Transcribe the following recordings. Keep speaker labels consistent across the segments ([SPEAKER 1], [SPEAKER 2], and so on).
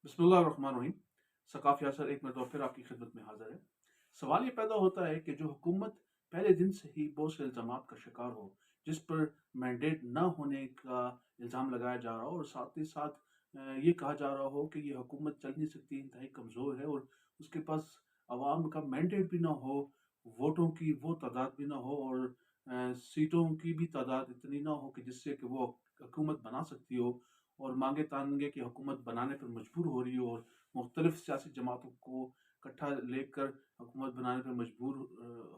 [SPEAKER 1] बिस्मिल्लाह रहमान रहीम। सकाफ़ी असर एक मरतबा फिर आपकी खिदमत में हाज़िर है। सवाल ये पैदा होता है कि जो हुकूमत पहले दिन से ही बहुत से इल्ज़ामात का शिकार हो, जिस पर मैंडेट ना होने का इल्ज़ाम लगाया जा रहा हो और साथ ही साथ ये कहा जा रहा हो कि ये हुकूमत चल नहीं सकती, इंतहाई कमज़ोर है और उसके पास अवाम का मैंडेट भी ना हो, वोटों की वो तादाद भी ना हो और सीटों की भी तादाद इतनी ना हो कि जिससे कि वो हुकूमत बना सकती हो और मांगे तांगे की हुकूमत बनाने पर मजबूर हो रही हो और मुख्तलिफ सियासी जमातों को इकट्ठा लेकर हुकूमत बनाने पर मजबूर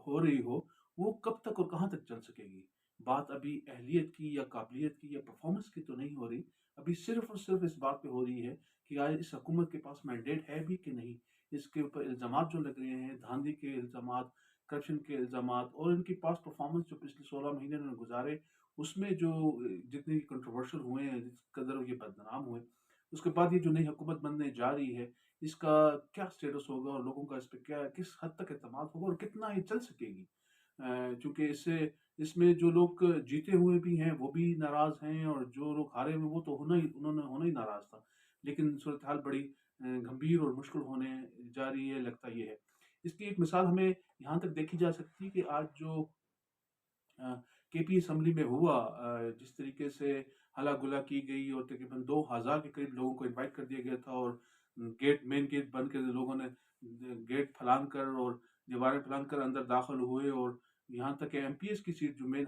[SPEAKER 1] हो रही हो, वो कब तक और कहाँ तक चल सकेगी? बात अभी अहलियत की या काबिलियत की या परफॉर्मेंस की तो नहीं हो रही, अभी सिर्फ़ और सिर्फ़ इस बात पे हो रही है कि यार इस हुकूमत के पास मैंडेट है भी कि नहीं? इसके ऊपर इल्ज़ामात जो लग रहे हैं, धांधली के इल्ज़ामात, करप्शन के इल्ज़ामात और इनके पास परफॉर्मेंस जो पिछले 16 महीने इन्होंने गुज़ारे, उसमें जो जितने कंट्रोवर्शियल हुए हैं, जिस कदर ये बदनाम हुए, उसके बाद ये जो नई हुकूमत बनने जा रही है, इसका क्या स्टेटस होगा और लोगों का इस पे क्या किस हद तक एतमाद होगा और कितना ये चल सकेगी? चूँकि इसमें जो लोग जीते हुए भी हैं, वो भी नाराज़ हैं और जो लोग हारे हुए, वो तो उन्होंने होना ही नाराज़ था। लेकिन सूरत हाल बड़ी गंभीर और मुश्किल होने जा रही है, लगता ये है। इसकी एक मिसाल हमें यहाँ तक देखी जा सकती है कि आज जो केपी असेंबली में हुआ, जिस तरीके से हला-गुला की गई और तकरीबन 2000 के करीब लोगों को इनवाइट कर दिया गया था और मेन गेट बंद कर लोगों ने गेट फलांग कर और दीवारें फलांग कर अंदर दाखिल हुए और यहाँ तक कि एमपीएस की सीट जो मेन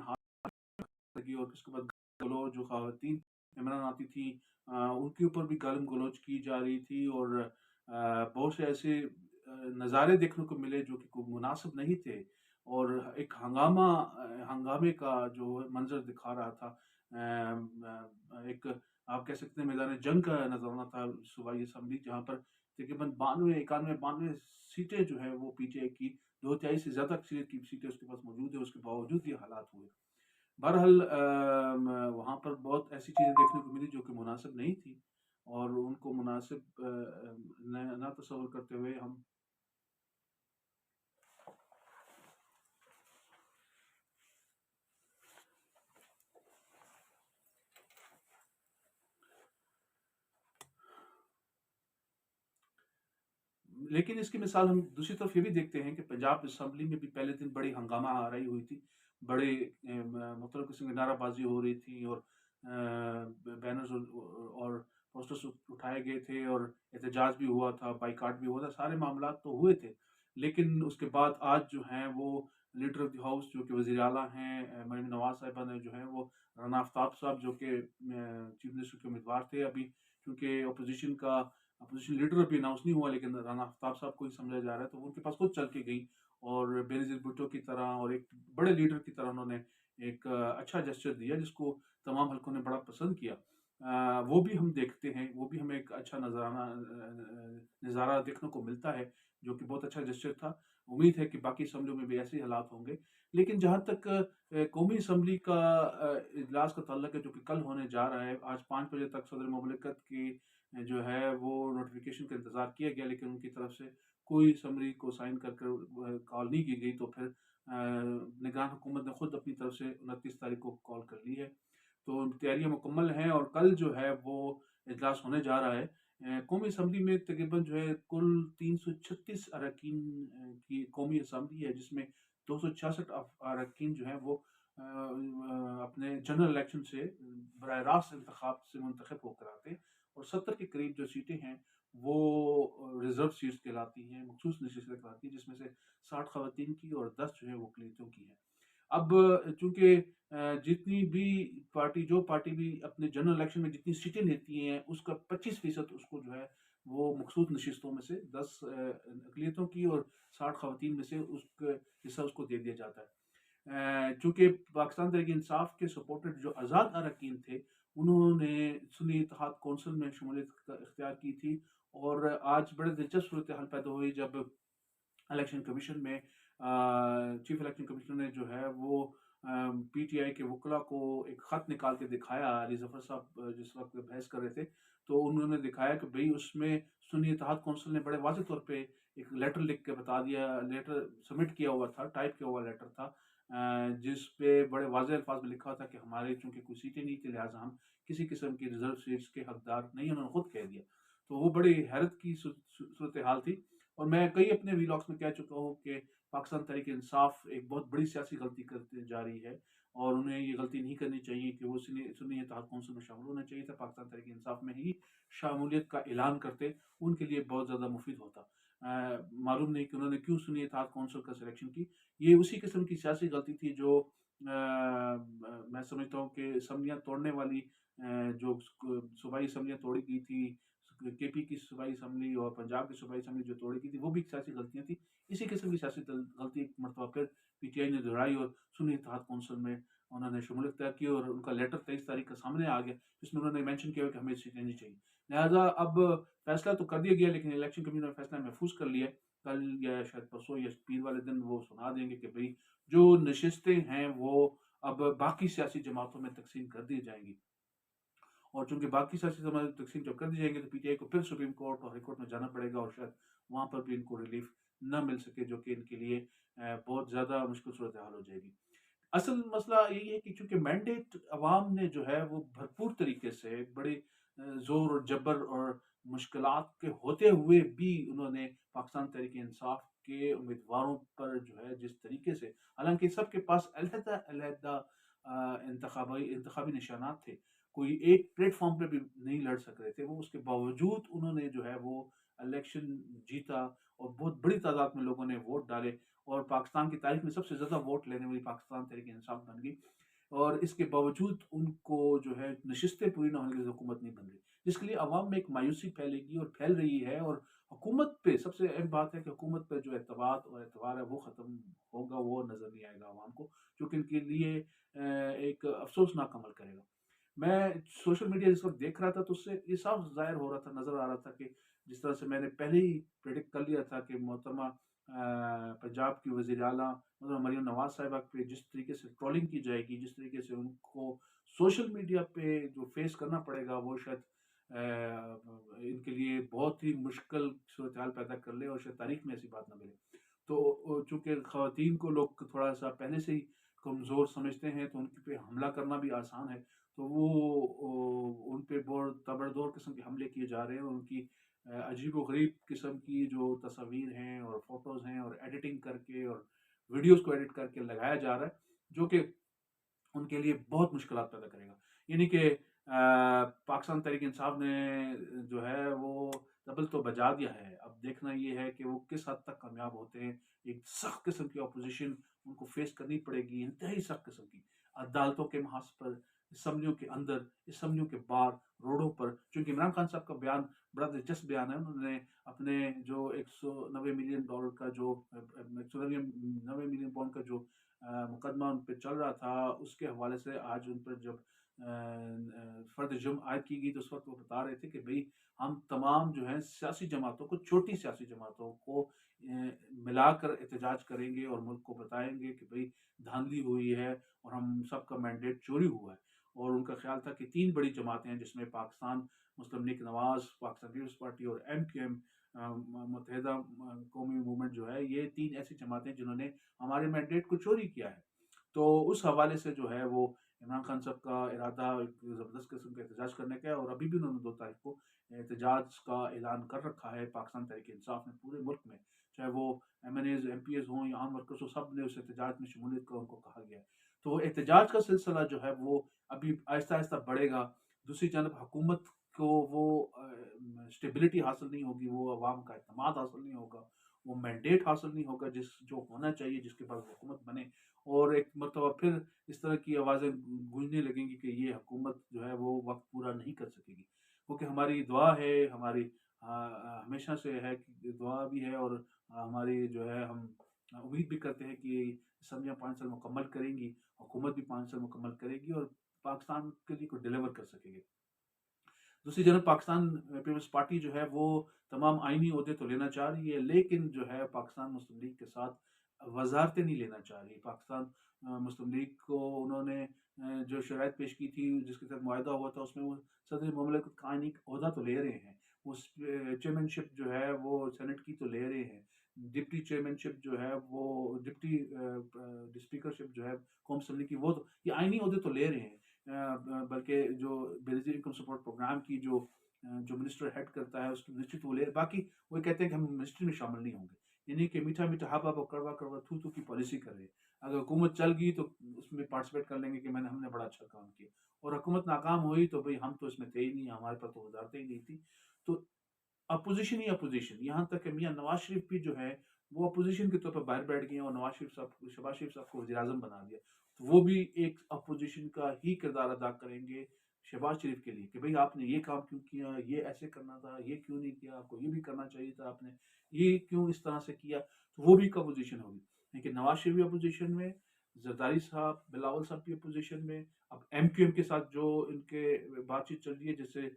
[SPEAKER 1] लगी और उसके बाद गलौज जो खवातीन इमरान आती थी, उनके ऊपर भी गालिम गलौज की जा रही थी और बहुत से ऐसे नज़ारे देखने को मिले जो कि कोई मुनासिब नहीं थे और एक हंगामे का जो मंजर दिखा रहा था। एक आप कह सकते हैं मैदान जंग का नजराना था सूबाई असम्बली, जहाँ पर तकरीबन 92 सीटें जो है वो पीटीआई की दो तिहाई से ज्यादा सीटें उसके पास मौजूद है, उसके बावजूद ये हालात हुए। बहरहाल वहाँ पर बहुत ऐसी चीज़ें देखने को मिली जो कि मुनासिब नहीं थी और उनको मुनासिब ना तस्वुर करते हुए हम लेकिन इसकी मिसाल हम दूसरी तरफ ये भी देखते हैं कि पंजाब असेंबली में भी पहले दिन बड़ी हंगामा आराई हुई थी। बड़े मुख्तलिफ किस्म की नाराबाजी हो रही थी और बैनर्स और पोस्टर्स उठाए गए थे और एहतजाज भी हुआ था, बाइकआउट भी हुआ था, सारे मामलात तो हुए थे। लेकिन उसके बाद आज जो हैं वो लीडर ऑफ द हाउस जो कि वज़ीर आला हैं, मरीम नवाज़ साहिबा ने जो है वो राना आफ्ताब साहब जो कि चीफ मिनिस्टर के उम्मीदवार थे अभी, क्योंकि अपोजिशन लीडर अभी अनाउंस नहीं हुआ लेकिन राना आफ्ताब साहब को ही समझा जा रहा है, तो वो उनके पास खुद चल के गई और बेनज़ीर भुट्टो की तरह और एक बड़े लीडर की तरह उन्होंने एक अच्छा जेस्चर दिया जिसको तमाम हल्कों ने बड़ा पसंद किया। वो भी हम देखते हैं, वो भी हमें एक अच्छा नज़ारा देखने को मिलता है, जो कि बहुत अच्छा जेस्चर था। उम्मीद है कि बाकी असम्बलियों में भी ऐसे ही हालात होंगे। लेकिन जहाँ तक कौमी असम्बली का इजलास का ताल्लुक है जो कि कल होने जा रहा है, आज 5 बजे तक सदर मुमलिकत की जो है वो नोटिफ़िकेशन का इंतज़ार किया गया लेकिन उनकी तरफ से कोई समरी को साइन कर कॉल नहीं की गई, तो फिर निगरान हुकूमत ने खुद अपनी तरफ से 29 तारीख को कॉल कर ली है। तो तैयारियाँ मुकम्मल हैं और कल जो है वो इजलास होने जा रहा है। कौमी असम्बली में तकरीबन जो है कुल 336 अरकान की कौमी असम्बली है, जिसमें 266 अरकान जो हैं वो अपने जनरल इलेक्शन से बराह रास्त इंतखाब से मुंतखब होकर आते हैं और 70 के करीब जो सीटें हैं वो रिजर्व सीट्स कहलाती हैं, मखसूस नशिस्तें कहलाती हैं, जिसमें से 60 खवातीन की और 10 जो है वो अक़लियतों की हैं। अब चूँकि जितनी भी पार्टी भी अपने जनरल इलेक्शन में जितनी सीटें लेती हैं, उसका 25% उसको जो है वो मखसूस नशिस्तों में से 10 अक़लियतों की और 60 खवातीन में से उसका हिस्सा उसको दे दिया जाता है। चूँकि पाकिस्तान तहरीक-ए-इंसाफ के सपोर्टेड जो आज़ाद अरकान थे, उन्होंने सुन्नी इत्तेहाद कौंसिल में शमूलियत इख्तियार की थी और आज बड़े दिलचस्प सूरत हाल पैदा हुई जब इलेक्शन कमीशन में चीफ इलेक्शन कमिश्नर ने जो है वो पीटीआई के वकला को एक ख़त निकाल के दिखाया। अली ज़फ़र साहब जिस वक़्त बहस कर रहे थे, तो उन्होंने दिखाया कि भई उसमें सुन्नी इत्तेहाद कौंसिल ने बड़े वाज़ेह तौर पे एक लेटर लिख के बता दिया, लेटर सबमिट किया हुआ था, टाइप किया हुआ लेटर था, जिस पे बड़े वाज़ेह अल्फ़ाज़ में लिखा था कि हमारे चूँकि कोई सीटें नहीं थी, लिहाज़ा हम किसी किस्म की रिज़र्व सीट्स के हकदार नहीं हैं, उन्होंने खुद कह दिया। तो वो बड़ी हैरत की सूरत हाल थी। और मैं कई अपने वीलॉग्स में कह चुका हूँ कि पाकिस्तान तहरीक इंसाफ एक बहुत बड़ी सियासी गलती करते जा रही है, और उन्हें ये गलती नहीं करनी चाहिए कि वो सुन्नी इत्तेहाद कौंसिल में शामिल होना चाहिए था। पाकिस्तान तहरीक इंसाफ में ही शामूलियत का ऐलान करते, उनके लिए बहुत ज़्यादा मुफीद होता। मालूम नहीं कि उन्होंने क्यों सुन्नी इत्तेहाद कौंसिल का सिलेक्शन की। ये उसी किस्म की सियासी गलती थी जो मैं समझता हूँ कि असम्बलियाँ तोड़ने वाली, जो सूबाई असम्बलियाँ तोड़ी गई थी, केपी की सूबाई असम्बली और पंजाब की सूबाई असम्बली जो तोड़ी गई थी, वो भी सियासी गलतियाँ थी। इसी किस्म की सियासी गलती एक मरतबा फिर पीटीआई ने दोहराई और सुन्नी इत्तेहाद कौंसिल में उन्होंने शमूलियत तय की, और उनका लेटर 23 तारीख का सामने आ गया, जिसमें उन्होंने मेंशन किया कि हमें सीट लेनी चाहिए। लिहाजा अब फैसला तो कर दिया गया, लेकिन इलेक्शन कमीशन ने फैसला महफूज कर लिया है। कल या शायद परसों या पीर वाले दिन वो सुना देंगे कि भाई जो नशिस्तें हैं वो अब बाकी सियासी जमातों में तकसीम कर दी जाएंगी। और चूंकि बाकी सियासी जमातें तकसीम जब कर दी जाएंगी, तो पीटीआई को फिर सुप्रीम कोर्ट और हाई कोर्ट में जाना पड़ेगा, और शायद वहां पर भी इनको रिलीफ न मिल सके, जो कि इनके लिए बहुत ज़्यादा मुश्किल सूरत हाल हो जाएगी। असल मसला यही है कि चूंकि मैंडेट अवाम ने जो है वो भरपूर तरीके से बड़े जोर और जबर और मुश्किलात के होते हुए भी उन्होंने पाकिस्तान तहरीक इंसाफ के उम्मीदवारों पर जो है जिस तरीके से, हालांकि सबके पास अलहदा अलहदा इंतखाबी निशानात थे, कोई एक प्लेटफॉर्म पे भी नहीं लड़ सक रहे थे, वो उसके बावजूद उन्होंने जो है वो इलेक्शन जीता, और बहुत बड़ी तादाद में लोगों ने वोट डाले, और पाकिस्तान की तारीख में सबसे ज़्यादा वोट लेने वाली पाकिस्तान तहरीक इंसाफ बन गई। और इसके बावजूद उनको जो है नशिस्तें पूरी ना होने की हुकूमत नहीं बन रही, जिसके लिए अवाम में एक मायूसी फैलेगी और फैल रही है। और हुकूमत पे सबसे अहम बात है कि हुकूमत पर जो एतबार और एतबार है वो ख़त्म होगा, वो नज़र नहीं आएगा अवाम को, जो कि इनके लिए एक अफसोसनाक अमल करेगा। मैं सोशल मीडिया जिस वक्त देख रहा था, तो उससे ये साफ जाहिर हो रहा था, नज़र आ रहा था कि जिस तरह से मैंने पहले ही प्रेडिक्ट कर लिया था कि मोहतरमा पंजाब की वज़ीर आला मतलब मरीम नवाज साहिबा पे जिस तरीके से ट्रोलिंग की जाएगी, जिस तरीके से उनको सोशल मीडिया पे जो फेस करना पड़ेगा, वो शायद इनके लिए बहुत ही मुश्किल सूरत हाल पैदा कर ले, और शायद तारीख में ऐसी बात ना मिले। तो चूंकि खवातीन को लोग थोड़ा सा पहले से ही कमज़ोर समझते हैं, तो उनके पे हमला करना भी आसान है, तो वो उन पे बहुत तबड़तोड़ किस्म के हमले किए जा रहे हैं, और उनकी अजीब व गरीब किस्म की जो तस्वीर हैं और फोटोज़ हैं, और एडिटिंग करके और वीडियोस को एडिट करके लगाया जा रहा है, जो कि उनके लिए बहुत मुश्किलात पैदा करेगा। यानी कि पाकिस्तान तहरीक इंसाफ ने जो है वो दबल तो बजा दिया है। अब देखना ये है कि वो किस हद तक कामयाब होते हैं। एक सख्त किस्म की ऑपोजिशन उनको फेस करनी पड़ेगी, इंतहाई सख्त किस्म की। अदालतों के महाज पर, असम्बलियों के अंदर, असम्बलियों के बाहर, रोडों पर। चूँकि इमरान खान साहब का बयान बड़ा दिलचस्प बयान है। उन्होंने अपने जो $190 मिलियन का जो 190 मिलियन पाउंड का जो मुकदमा उन पे चल रहा था, उसके हवाले से आज उन पर जब फ़र्द जुर्म आयद की गई, तो उस वक़्त वो बता रहे थे कि भई हम तमाम जो है सियासी जमातों को, छोटी सियासी जमातों को मिलाकर एहतजाज करेंगे, और मुल्क को बताएँगे कि भई धांधली हुई है और हम सबका मैंडेट चोरी हुआ है। और उनका ख़्याल था कि 3 बड़ी जमातें हैं, जिसमें पाकिस्तान मुस्लिम लीग नवाज़, पाकिस्तान पीपल्स पार्टी और एमक्यूएम मुत्तहिदा कौमी मूवमेंट जो है, ये 3 ऐसी जमातें जिन्होंने हमारे मैंडेट को चोरी किया है। तो उस हवाले से जो है वो इमरान खान साहब का इरादा एक ज़बरदस्त किस्म का एहतजाज करने का है, और अभी भी उन्होंने 2 तारीख को एहतजाज का ऐलान कर रखा है पाकिस्तान तहरीक इंसाफ ने पूरे मुल्क में। चाहे वो एमएनएज़, एमपीएज़ हों या आम वर्कर्स हों, सब ने उस एहतजाज में शमूलियत का उनको कहा गया है। तो एहतजाज का सिलसिला जो है वो अभी आहिस्ता-आहिस्ता बढ़ेगा। दूसरी जानब हुकूमत को वो स्टेबिलिटी हासिल नहीं होगी, वो अवाम का एतमाद हासिल नहीं होगा, वो मैंडेट हासिल नहीं होगा जो होना चाहिए, जिसके बाद हुकूमत बने। और एक मरतबा फिर इस तरह की आवाज़ें गूंजने लगेंगी कि ये हुकूमत जो है वो वक्त पूरा नहीं कर सकेगी। क्योंकि हमारी दुआ है, हमारी हमेशा से है कि दुआ भी है, और हमारी जो है हम उम्मीद भी करते हैं कि असम्बलियाँ 5 साल मुकम्मल करेंगी, हुकूमत भी 5 साल मुकम्मल करेगी, और पाकिस्तान के लिए कुछ डिलीवर कर सकेगी। दूसरी जानब पाकिस्तान पीपल्स पार्टी जो है वो तमाम आइनी ओहदे तो लेना चाह रही है, लेकिन जो है पाकिस्तान मुस्लिम लीग के साथ वजारतें नहीं लेना चाह रही। पाकिस्तान मुस्लिम लीग को उन्होंने जो शराइत पेश की थी, जिसके साथ मुआहदा हुआ था, उसमें वो सदर ममलिकत का आइनी ओहदा तो ले रहे हैं, उस चेयरमैनशिप जो है वो सेनेट की तो ले रहे हैं, डिप्टी चेयरमैनशिप जो है वो डिप्टी स्पीकरशिप जो है कौम असम्बली की, वो तो ये आइनी ओहदे तो ले रहे हैं। बल्कि जो बेनज़ीर इनकम सपोर्ट प्रोग्राम की जो جو منسٹر ہیڈ کرتا ہے اس کی منسٹری تو وہ لے، باقی وہ کہتے ہیں کہ ہم منسٹری میں شامل نہیں ہوں گے، یعنی کہ میٹھا میٹھا ہا اور کڑوا کڑوا تھو تھو کی پالیسی کر رہے ہیں۔ اگر حکومت چل گئی تو اس میں پارٹیسپیٹ کر لیں گے کہ ہم نے بڑا اچھا کام کیا، اور حکومت ناکام ہوئی تو بھئی ہم تو اس میں تھے ہی نہیں، ہمارے پاس تو وزارتیں ہی نہیں تھی۔ تو اپوزیشن ہی اپوزیشن، یہاں تک کہ میاں نواز شریف بھی جو ہے وہ اپوزیشن کے طور پر باہر بیٹھ گئے ہیں، اور شہباز شریف صاحب کو وزیر اعظم بنا دیا، تو وہ بھی ایک اپوزیشن کا ہی کردار ادا کریں گے شہباز شریف کے لیے کہ بھئی آپ نے یہ کام کیوں کیا، یہ ایسے کرنا تھا، یہ کیوں نہیں کیا، آپ کو یہ بھی کرنا چاہیے تھا، آپ نے یہ کیوں اس طرح سے کیا، تو وہ بھی ایک اپوزیشن ہوگی۔ لیکن نواز شریف بھی اپوزیشن میں، زرداری صاحب، بلاول صاحب بھی اپوزیشن میں، اب ایم کیو ایم کے ساتھ جو ان کے بات چیت چل رہی ہے، جیسے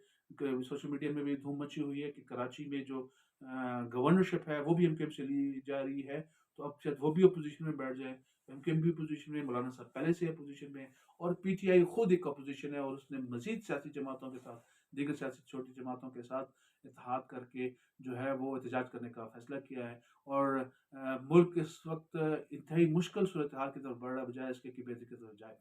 [SPEAKER 1] سوشل میڈیا میں بھی دھوم مچی ہوئی ہے کہ کراچی میں جو گورنرشپ ہے وہ بھی ایم کیو ایم سے لی جا رہی ہے، تو اب شاید وہ بھی اپوزیشن میں بیٹھ جائے۔ ایم کیو ایم بھی اپوزیشن میں، مولانا صاحب پہلے سے اپوزیشن میں، اور پی ٹی آئی خود ایک اپوزیشن ہے، اور اس نے مزید سیاسی جماعتوں کے ساتھ، دیگر سیاسی چھوٹی جماعتوں کے ساتھ اتحاد کر کے جو ہے وہ احتجاج کرنے کا فیصلہ کیا ہے، اور ملک اس وقت انتہائی مشکل صورتحال کی طرف بڑھ رہا ہے، بجائے اس کے کہ بہتری کی طرف جائے۔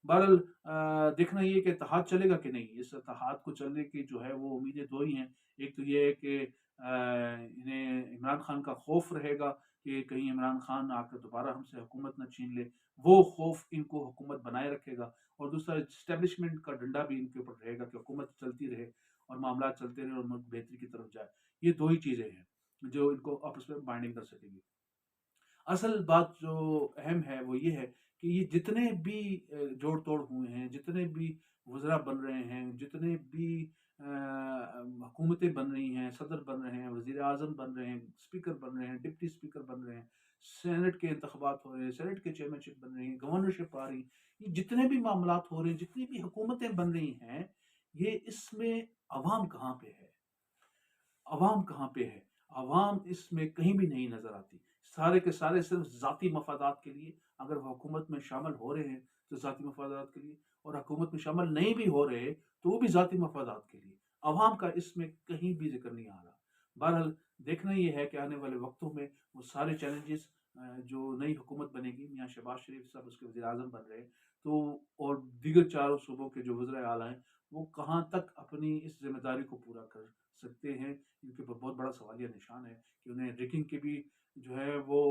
[SPEAKER 1] بہرحال دیکھنا یہ کہ اتحاد چلے گا کہ نہیں، اس اتحاد کو چلنے کی جو ہے وہ امیدیں دو ہی ہیں۔ ایک تو یہ ہے کہ انہیں عمران خان کا خوف رہے گا کہ کہیں عمران خان آ کر دوبارہ ہم سے حکومت نہ چھین لے، وہ خوف ان کو حکومت بنائے رکھے گا، اور دوسرا اسٹیبلشمنٹ کا ڈنڈا بھی ان کے اوپر رہے گا کہ حکومت چلتی رہے اور معاملات چلتے رہے اور ملک بہتری کی طرف جائے۔ یہ دو ہی چیزیں ہیں جو ان کو آپس میں بائنڈنگ کر سکیں گی۔ اصل بات جو اہم ہے وہ یہ ہے کہ یہ جتنے بھی جوڑ توڑ ہوئے ہیں، جتنے بھی وزراء بن رہے ہیں، جتنے بھی حکومتیں بن رہی ہیں، صدر بن رہے ہیں، وزیر اعظم بن رہے ہیں، اسپیکر بن رہے ہیں، ڈپٹی اسپیکر بن رہے ہیں، سینٹ کے انتخابات ہو رہے ہیں، سینٹ کے چیئرمین شپ بن رہی ہیں، گورنرشپ آ رہی، یہ جتنے بھی معاملات ہو رہے ہیں، جتنی بھی حکومتیں بن رہی ہیں، یہ اس میں عوام کہاں پہ ہے؟ عوام کہاں پہ ہے؟ عوام اس میں کہیں بھی نہیں نظر آتی، سارے کے سارے صرف ذاتی مفادات کے لیے، اگر وہ حکومت میں شامل ہو رہے ہیں تو ذاتی مفادات کے لیے، اور حکومت میں شامل نہیں بھی ہو رہے تو وہ بھی ذاتی مفادات کے لیے، عوام کا اس میں کہیں بھی ذکر نہیں آ رہا۔ بہرحال دیکھنا یہ ہے کہ آنے والے وقتوں میں وہ سارے چیلنجز جو نئی حکومت بنے گی، میاں شہباز شریف صاحب اس کے وزیر اعظم بن رہے تو، اور دیگر چاروں صوبوں کے جو وزراء اعلیٰ ہیں، وہ کہاں تک اپنی اس ذمہ داری کو پورا کر سکتے ہیں، ان کے اوپر بہت بڑا سوالیہ نشان ہے کہ انہیں ریگنگ کے بھی جو ہے وہ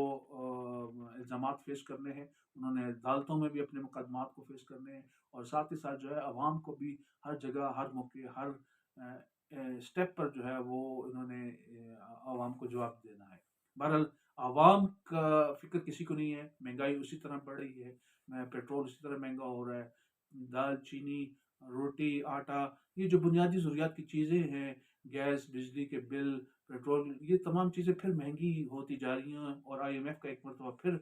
[SPEAKER 1] الزامات فیس کرنے ہیں، انہوں نے عدالتوں میں بھی اپنے مقدمات کو فیس کرنے ہیں، اور ساتھ ہی ساتھ جو ہے عوام کو بھی ہر جگہ، ہر موقع، ہر اسٹیپ پر جو ہے وہ انہوں نے عوام کو جواب دینا ہے۔ بہرحال عوام کا فکر کسی کو نہیں ہے، مہنگائی اسی طرح بڑھ رہی ہے، پیٹرول اسی طرح مہنگا ہو رہا ہے، دال چینی، روٹی، آٹا، یہ جو بنیادی ضروریات کی چیزیں ہیں، گیس، بجلی کے بل، پیٹرول، یہ تمام چیزیں پھر مہنگی ہوتی جا رہی ہیں، اور آئی ایم ایف کا ایک مرتبہ پھر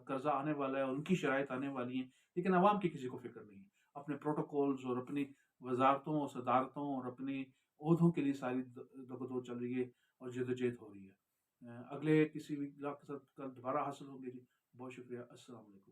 [SPEAKER 1] قرضہ آنے والا ہے، اور ان کی شرائط آنے والی ہیں، لیکن عوام کی کسی کو فکر نہیں ہے۔ اپنے پروٹوکولز اور اپنی وزارتوں اور صدارتوں اور اپنی عہدوں کے لیے ساری دگدو چل رہی ہے اور جدوجہد ہو رہی ہے۔ اگلے کسی بھی کے ساتھ کل دوبارہ حاصل ہوں گے جی۔ بہت شکریہ، السلام علیکم۔